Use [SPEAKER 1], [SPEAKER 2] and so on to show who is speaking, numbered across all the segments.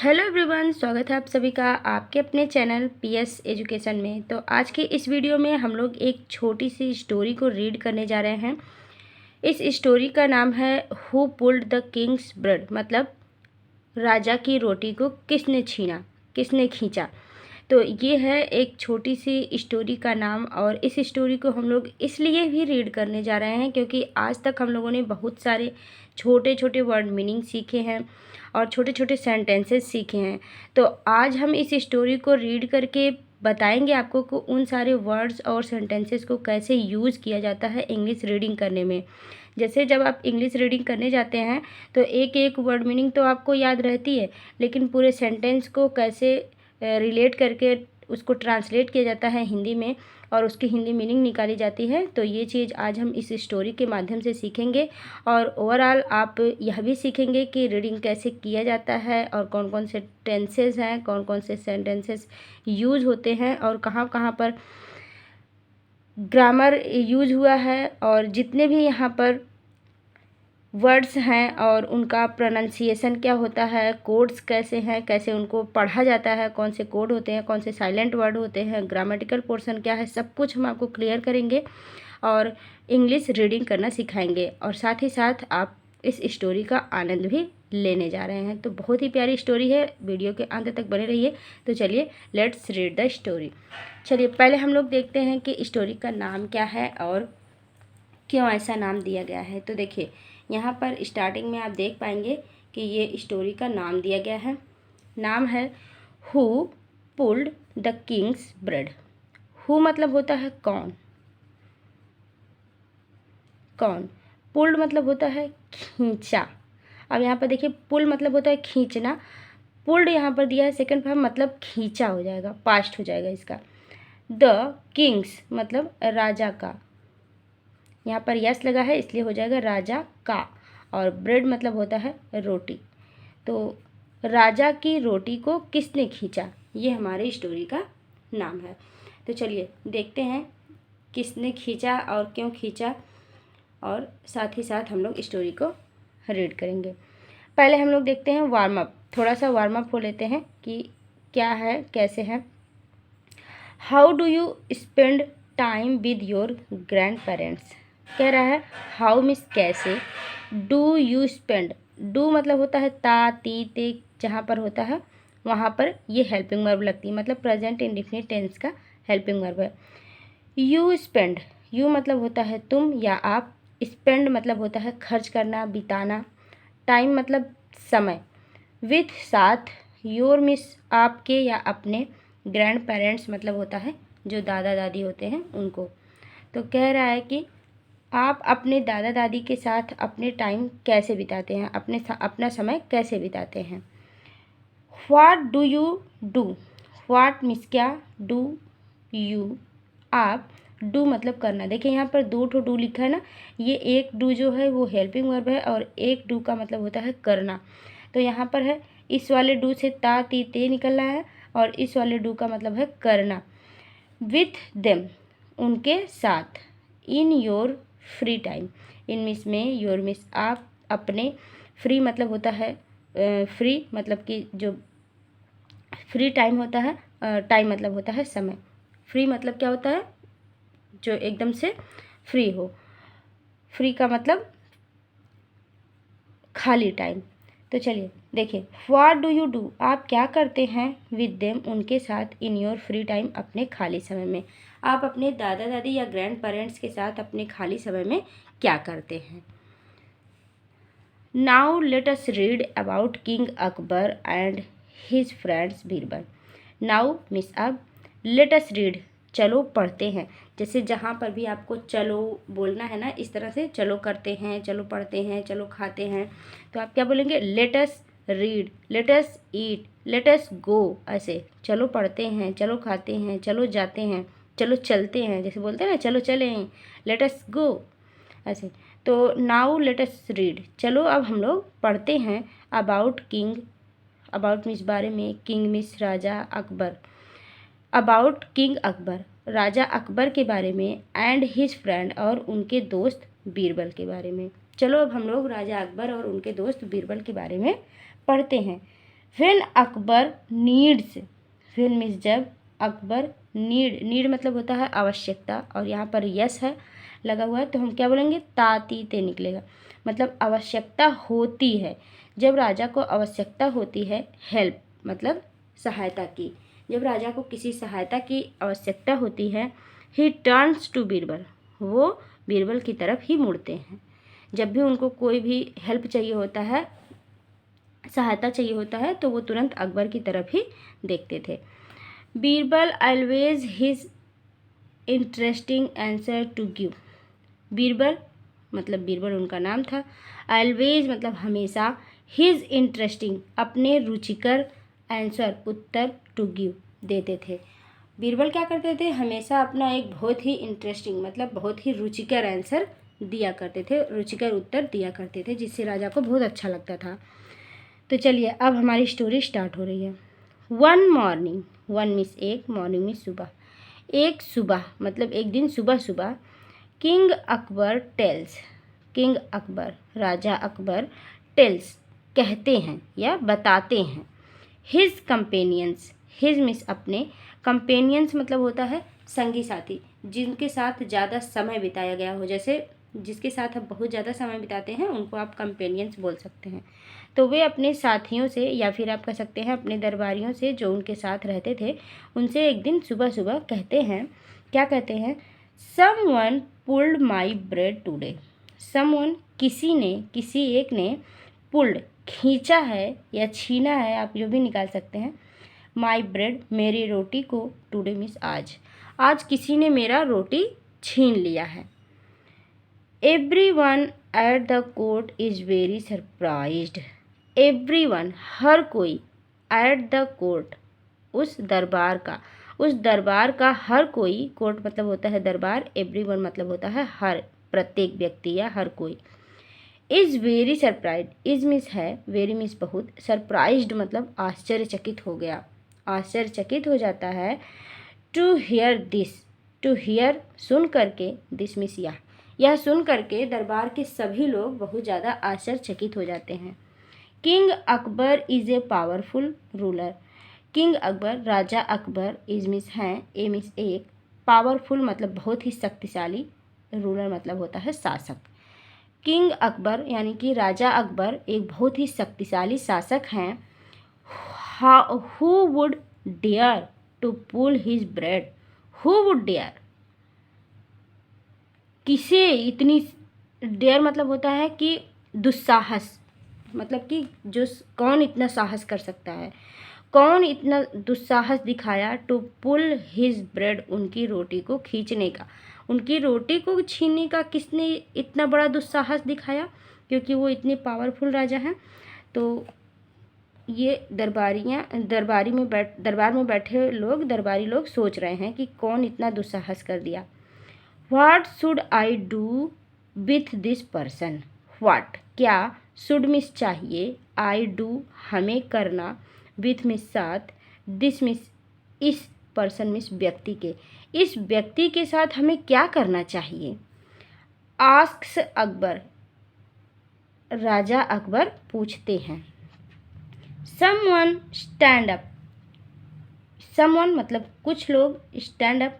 [SPEAKER 1] Hello everyone, स्वागत है आप सभी का आपके अपने चैनल पीएस एजुकेशन में। तो आज के इस वीडियो में हम लोग एक छोटी सी स्टोरी को रीड करने जा रहे हैं। इस स्टोरी का नाम है who pulled the Kings bread, मतलब राजा की रोटी को किसने छीना, किसने खींचा। तो ये है एक छोटी सी स्टोरी का नाम। और इस स्टोरी को हम लोग इसलिए भी रीड करने जा रहे हैं क्योंकि आज तक हम लोगों ने बहुत सारे छोटे छोटे वर्ड मीनिंग सीखे हैं और छोटे छोटे सेंटेंसेस सीखे हैं। तो आज हम इस स्टोरी को रीड करके बताएंगे आपको को उन सारे वर्ड्स और सेंटेंसेस को कैसे यूज़ किया जाता है इंग्लिश रीडिंग करने में। जैसे जब आप इंग्लिश रीडिंग करने जाते हैं तो एक एक वर्ड मीनिंग तो आपको याद रहती है, लेकिन पूरे सेंटेंस को कैसे रिलेट करके उसको ट्रांसलेट किया जाता है हिंदी में और उसकी हिंदी मीनिंग निकाली जाती है। तो ये चीज़ आज हम इस स्टोरी के माध्यम से सीखेंगे। और ओवरऑल आप यह भी सीखेंगे कि रीडिंग कैसे किया जाता है और कौन कौन से टेंसेस हैं, कौन कौन से सेंटेंसेस यूज होते हैं और कहाँ कहाँ पर ग्रामर यूज हुआ है और जितने भी यहाँ पर वर्ड्स हैं और उनका प्रोनाउंसिएशन क्या होता है, कोड्स कैसे हैं, कैसे उनको पढ़ा जाता है, कौन से कोड होते हैं, कौन से साइलेंट वर्ड होते हैं, ग्रामेटिकल पोर्शन क्या है, सब कुछ हम आपको क्लियर करेंगे और इंग्लिश रीडिंग करना सिखाएंगे। और साथ ही साथ आप इस स्टोरी का आनंद भी लेने जा रहे हैं। तो बहुत ही प्यारी स्टोरी है, वीडियो के अंत तक बने रहिए। तो चलिए लेट्स रीड द स्टोरी। चलिए पहले हम लोग देखते हैं कि स्टोरी का नाम क्या है और क्यों ऐसा नाम दिया गया है। तो देखिए यहाँ पर स्टार्टिंग में आप देख पाएंगे कि ये स्टोरी का नाम दिया गया है। नाम है who pulled the Kings bread. Who मतलब होता है कौन, कौन। पुल्ड मतलब होता है खींचा। अब यहाँ पर देखिए पुल मतलब होता है खींचना, पुल्ड यहाँ पर दिया है सेकंड फॉर्म, मतलब खींचा हो जाएगा, पास्ट हो जाएगा इसका। द किंग्स मतलब राजा का, यहाँ पर यस लगा है इसलिए हो जाएगा राजा का। और ब्रेड मतलब होता है रोटी। तो राजा की रोटी को किसने खींचा, ये हमारी स्टोरी का नाम है। तो चलिए देखते हैं किसने खींचा और क्यों खींचा, और साथ ही साथ हम लोग स्टोरी को रीड करेंगे। पहले हम लोग देखते हैं वार्म अप, थोड़ा सा वार्म अप हो लेते हैं कि क्या है कैसे है। How do you spend time with your grand parents. कह रहा है हाउ मीन्स कैसे, डू यू स्पेंड, डू मतलब होता है ता ती ते, जहाँ पर होता है वहाँ पर ये हेल्पिंग वर्ब लगती है, मतलब प्रेजेंट इंडेफिनिट टेंस का हेल्पिंग वर्ब है। यू स्पेंड, यू मतलब होता है तुम या आप, स्पेंड मतलब होता है खर्च करना, बिताना, टाइम मतलब समय, विथ साथ, योर मिस आपके या अपने, ग्रैंड पेरेंट्स मतलब होता है जो दादा दादी होते हैं उनको। तो कह रहा है कि आप अपने दादा दादी के साथ अपने टाइम कैसे बिताते हैं, अपना समय कैसे बिताते हैं। What do you do, what means क्या, डू यू आप, डू मतलब करना। देखिए यहाँ पर दो ठो डू लिखा है ना, ये एक डू जो है वो हेल्पिंग वर्ब है और एक डू का मतलब होता है करना। तो यहाँ पर है इस वाले डू से ता ती ते निकल रहा है और इस वाले डू का मतलब है करना। विथ देम उनके साथ, in your free time, in miss में, योर मिस आप, अपने, फ्री मतलब होता है फ्री मतलब कि जो फ्री टाइम होता है, टाइम मतलब होता है समय, फ्री मतलब क्या होता है जो एकदम से फ्री हो, फ्री का मतलब खाली टाइम। तो चलिए देखिए व्हाट डू यू डू आप क्या करते हैं, विद देम उनके साथ, इन योर फ्री टाइम अपने खाली समय में, आप अपने दादा दादी या ग्रैंड पेरेंट्स के साथ अपने खाली समय में क्या करते हैं। Now let us read about king Akbar and his friends Birbal. Now miss अब, लेट अस रीड चलो पढ़ते हैं। जैसे जहाँ पर भी आपको चलो बोलना है ना, इस तरह से चलो करते हैं, चलो पढ़ते हैं, चलो खाते हैं, तो आप क्या बोलेंगे, let us read, let us eat, let us go. ऐसे चलो पढ़ते हैं, चलो खाते हैं, चलो जाते हैं, चलो चलते हैं, जैसे बोलते हैं ना चलो चलें, लेट अस गो ऐसे। तो नाउ लेट अस रीड, चलो अब हम लोग पढ़ते हैं अबाउट किंग, अबाउट मीन्स बारे में, किंग मीन्स राजा, अकबर, अबाउट किंग अकबर राजा अकबर के बारे में, एंड हिज फ्रेंड और उनके दोस्त बीरबल के बारे में। चलो अब हम लोग राजा अकबर और उनके दोस्त बीरबल के बारे में पढ़ते हैं। When Akbar needs, when means जब, अकबर नीड मतलब होता है आवश्यकता, और यहाँ पर यस है लगा हुआ है तो हम क्या बोलेंगे, ताती ते निकलेगा, मतलब आवश्यकता होती है। जब राजा को आवश्यकता होती है, हेल्प मतलब सहायता की, जब राजा को किसी सहायता की आवश्यकता होती है, ही टर्न्स टू बीरबल, वो बीरबल की तरफ ही मुड़ते हैं। जब भी उनको कोई भी हेल्प चाहिए होता है, सहायता चाहिए होता है, तो वो तुरंत अकबर की तरफ ही देखते थे। Birbal always his interesting answer to give, Birbal मतलब बीरबल उनका नाम था, ऑलवेज मतलब हमेशा, हिज इंटरेस्टिंग अपने रुचिकर, आंसर उत्तर, टू गिव देते थे। बीरबल क्या करते थे, हमेशा अपना एक बहुत ही इंटरेस्टिंग मतलब बहुत ही रुचिकर आंसर दिया करते थे, रुचिकर उत्तर दिया करते थे, जिससे राजा को बहुत अच्छा लगता था। तो चलिए अब हमारी स्टोरी स्टार्ट हो रही है। वन मॉर्निंग, वन मीन्स एक, मॉर्निंग मीन्स सुबह, एक सुबह मतलब एक दिन सुबह सुबह, king Akbar tells, king Akbar राजा अकबर, टेल्स कहते हैं या बताते हैं, हिज कंपेनियंस, हिज मीन्स अपने, कंपेनियंस मतलब होता है संगी साथी, जिनके साथ ज़्यादा समय बिताया गया हो, जैसे जिसके साथ आप बहुत ज़्यादा समय बिताते हैं उनको आप कंपेनियंस बोल सकते हैं। तो वे अपने साथियों से या फिर आप कह सकते हैं अपने दरबारियों से जो उनके साथ रहते थे, उनसे एक दिन सुबह सुबह कहते हैं, क्या कहते हैं, someone pulled my bread today, someone किसी ने, किसी एक ने, पुल्ड खींचा है या छीना है, आप जो भी निकाल सकते हैं, माई ब्रेड मेरी रोटी को, टुडे मीन्स आज, आज किसी ने मेरा रोटी छीन लिया है। Everyone at the court is very surprised, everyone हर कोई, एट द कोर्ट उस दरबार का, उस दरबार का हर कोई, कोर्ट मतलब होता है दरबार, एवरीवन मतलब होता है हर, प्रत्येक व्यक्ति या हर कोई, is very surprise, is means है, वेरी मीन्स बहुत, सरप्राइज्ड मतलब आश्चर्यचकित हो गया, आश्चर्यचकित हो जाता है। To hear this, to hear सुन करके, दिस मीन्स यह सुन करके दरबार के सभी लोग बहुत ज़्यादा आश्चर्यचकित हो जाते हैं। King Akbar is a powerful ruler, king Akbar राजा अकबर, इज मीन्स हैं, ए मीन्स एक, पावरफुल मतलब बहुत ही शक्तिशाली, रूलर मतलब होता है शासक। किंग अकबर यानी कि राजा अकबर एक बहुत ही शक्तिशाली शासक हैं। Who would dare to pull his beard, who would dare, किसे इतनी, डेयर मतलब होता है कि दुस्साहस, मतलब कि जो कौन इतना साहस कर सकता है, कौन इतना दुस्साहस दिखाया, टू पुल हिज ब्रेड उनकी रोटी को खींचने का, उनकी रोटी को छीनने का किसने इतना बड़ा दुस्साहस दिखाया, क्योंकि वो इतने पावरफुल राजा हैं। तो ये दरबार में बैठे लोग, दरबारी लोग सोच रहे हैं कि कौन इतना दुस्साहस कर दिया। What should I do with this person, what क्या, शुड मिस चाहिए, आई डू हमें करना, विथ मिस साथ, दिस मिस इस, पर्सन मिस व्यक्ति के, इस व्यक्ति के साथ हमें क्या करना चाहिए। आस्क्स अकबर, राजा अकबर पूछते हैं। समवन स्टैंड अप, समवन मतलब कुछ लोग, स्टैंड अप,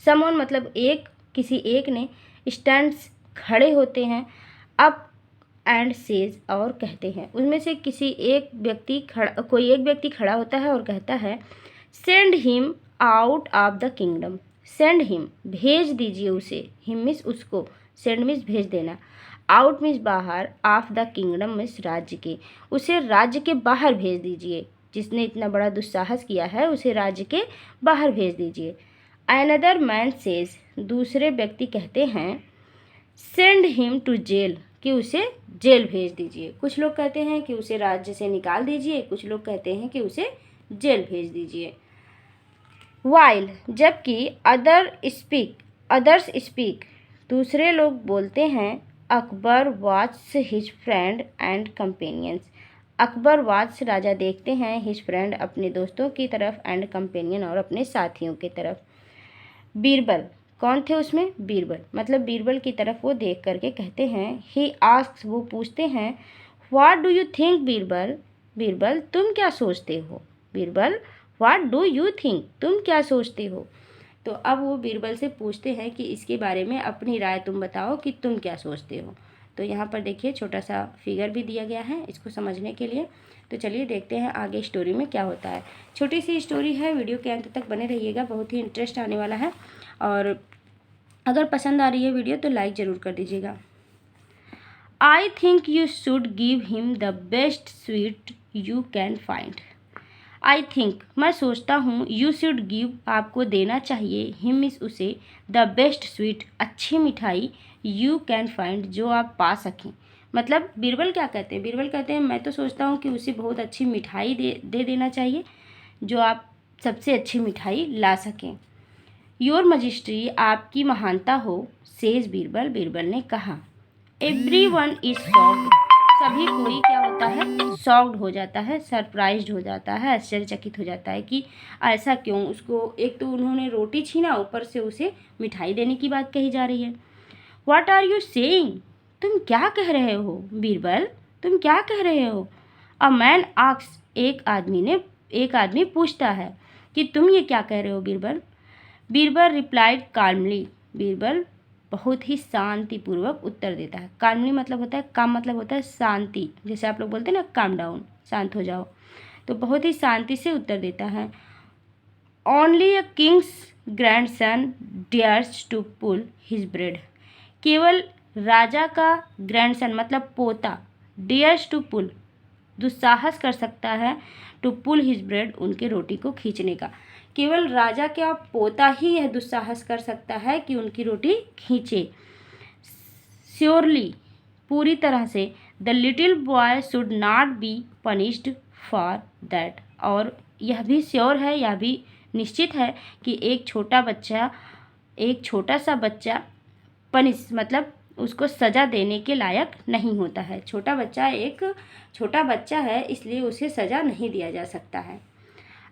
[SPEAKER 1] समवन मतलब एक, किसी एक ने, स्टैंड्स खड़े होते हैं, अप एंड सेज और कहते हैं, उनमें से किसी एक व्यक्ति खड़ा, कोई एक व्यक्ति खड़ा होता है और कहता है, send him out of the kingdom, send him भेज दीजिए उसे, हिम मीन्स उसको, सेंड मीन्स भेज देना, आउट मीन्स बाहर, ऑफ द किंगडम मीन्स राज्य के, उसे राज्य के बाहर भेज दीजिए, जिसने इतना बड़ा दुस्साहस किया है उसे राज्य के बाहर भेज दीजिए। अनदर मैन सेज, दूसरे व्यक्ति कहते हैं, सेंड हिम टू जेल, कि उसे जेल भेज दीजिए, कुछ लोग कहते हैं कि उसे राज्य से निकाल दीजिए, कुछ लोग कहते हैं कि उसे जेल भेज दीजिए। वाइल जबकि, अदर्स स्पीक दूसरे लोग बोलते हैं, Akbar watch his friend and companions, Akbar watch राजा देखते हैं, हिज फ्रेंड अपने दोस्तों की तरफ, एंड कंपेनियन और अपने साथियों की तरफ। बीरबल कौन थे उसमें, बीरबल मतलब बीरबल की तरफ वो देख करके कहते हैं, ही आस्क्स वो पूछते हैं, what do you think Birbal, Birbal तुम क्या सोचते हो? Birbal what do you think? तुम क्या सोचते हो? तो अब वो बीरबल से पूछते हैं कि इसके बारे में अपनी राय तुम बताओ कि तुम क्या सोचते हो। तो यहाँ पर देखिए छोटा सा फिगर भी दिया गया है इसको समझने के लिए। तो चलिए देखते हैं आगे स्टोरी में क्या होता है। छोटी सी स्टोरी है, वीडियो के अंत तक बने रहिएगा, बहुत ही इंटरेस्ट आने वाला है। और अगर पसंद आ रही है वीडियो तो लाइक ज़रूर कर दीजिएगा। I think you should give him the best sweet you can find. I think मैं सोचता हूँ, यू शुड गिव आपको देना चाहिए, हिम इस उसे, द बेस्ट स्वीट अच्छी मिठाई, यू कैन फाइंड जो आप पा सकें। मतलब बीरबल क्या कहते हैं? बीरबल कहते हैं मैं तो सोचता हूँ कि उसे बहुत अच्छी मिठाई दे देना चाहिए जो आप सबसे अच्छी मिठाई ला सकें। योर मजिस्ट्री आपकी महानता हो, सेज बीरबल, बीरबल ने कहा। एवरी वन इज शॉक्ड, सभी कोई क्या होता है? शॉक्ड हो जाता है, सरप्राइज्ड हो जाता है, आश्चर्यचकित हो जाता है कि ऐसा क्यों। उसको एक तो उन्होंने रोटी छीना, ऊपर से उसे मिठाई देने की बात कही जा रही है। What are you saying? तुम क्या कह रहे हो बीरबल? तुम क्या कह रहे हो? अ मैन आस्क्स, एक आदमी पूछता है कि तुम ये क्या कह रहे हो बीरबल? बीरबल रिप्लाइड काल्मली, बीरबल बहुत ही शांतिपूर्वक उत्तर देता है। काल्मली मतलब होता है काम, मतलब होता है शांति, जैसे आप लोग बोलते हैं ना काम डाउन, शांत हो जाओ। तो बहुत ही शांति से उत्तर देता है। Only a king's grandson dares to pull his beard, केवल राजा का ग्रैंडसन मतलब पोता, डेयर्स टू पुल दुस्साहस कर सकता है, टू पुल हिज ब्रेड उनके रोटी को खींचने का। केवल राजा का पोता ही यह दुस्साहस कर सकता है कि उनकी रोटी खींचे। श्योरली पूरी तरह से, the little boy should not be punished for that, और यह भी श्योर है, यह भी निश्चित है कि एक छोटा सा बच्चा पनिश मतलब उसको सज़ा देने के लायक नहीं होता है। छोटा बच्चा एक छोटा बच्चा है, इसलिए उसे सज़ा नहीं दिया जा सकता है।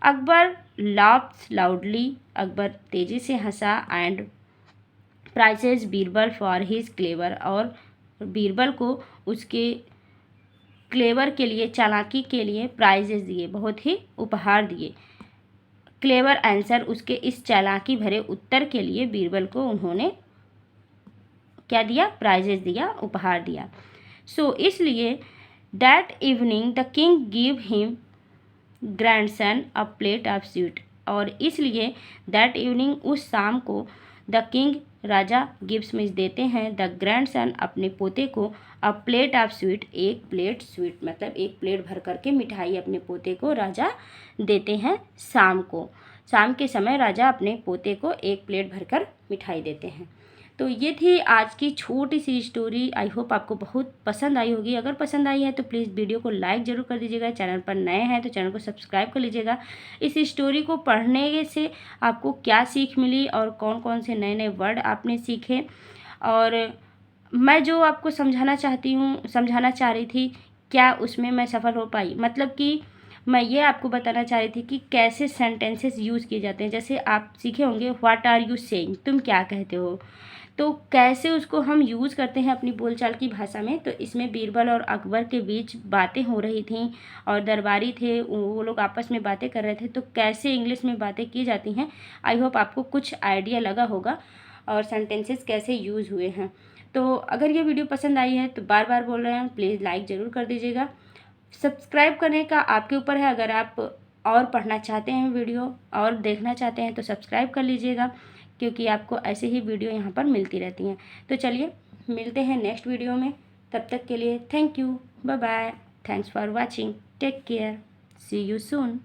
[SPEAKER 1] अकबर लाफ्स लाउडली, अकबर तेज़ी से हंसा, and praises Birbal for his clever, और बीरबल को उसके क्लेवर के लिए, चालाकी के लिए प्राइजेस दिए, बहुत ही उपहार दिए। क्लेवर आंसर, उसके इस चालाकी भरे उत्तर के लिए बीरबल को उन्होंने क्या दिया? प्राइजेस दिया, उपहार दिया। सो इसलिए that evening the king give him grandson a plate of sweet, और इसलिए दैट इवनिंग उस शाम को the king Raja gives means देते हैं, द ग्रैंडसन अपने पोते को, अ प्लेट ऑफ स्वीट एक प्लेट स्वीट मतलब एक प्लेट भर करके मिठाई अपने पोते को राजा देते हैं। शाम के समय राजा अपने पोते को एक प्लेट भरकर मिठाई देते हैं। तो ये थी आज की छोटी सी स्टोरी। आई होप आपको बहुत पसंद आई होगी। अगर पसंद आई है तो प्लीज़ वीडियो को लाइक ज़रूर कर दीजिएगा। चैनल पर नए हैं तो चैनल को सब्सक्राइब कर लीजिएगा। इस स्टोरी को पढ़ने से आपको क्या सीख मिली और कौन कौन से नए नए वर्ड आपने सीखे, और मैं जो आपको समझाना चाह रही थी, क्या उसमें मैं सफल हो पाई? मतलब कि मैं ये आपको बताना चाह रही थी कि कैसे सेंटेंसेस यूज़ किए जाते हैं। जैसे आप सीखे होंगे व्हाट आर यू सेइंग, तुम क्या कहते हो, तो कैसे उसको हम यूज़ करते हैं अपनी बोलचाल की भाषा में। तो इसमें बीरबल और अकबर के बीच बातें हो रही थी और दरबारी थे, वो लोग आपस में बातें कर रहे थे, तो कैसे इंग्लिश में बातें की जाती हैं, आई होप आपको कुछ आइडिया लगा होगा और सेंटेंसेस कैसे यूज़ हुए हैं। तो अगर ये वीडियो पसंद आई है तो बार बार बोल रहे हैं, प्लीज़ लाइक ज़रूर कर दीजिएगा। सब्सक्राइब करने का आपके ऊपर है, अगर आप और पढ़ना चाहते हैं वीडियो और देखना चाहते हैं तो सब्सक्राइब कर लीजिएगा, क्योंकि आपको ऐसे ही वीडियो यहाँ पर मिलती रहती हैं। तो चलिए मिलते हैं नेक्स्ट वीडियो में, तब तक के लिए thank you, bye bye, thanks for watching, take care, see you soon.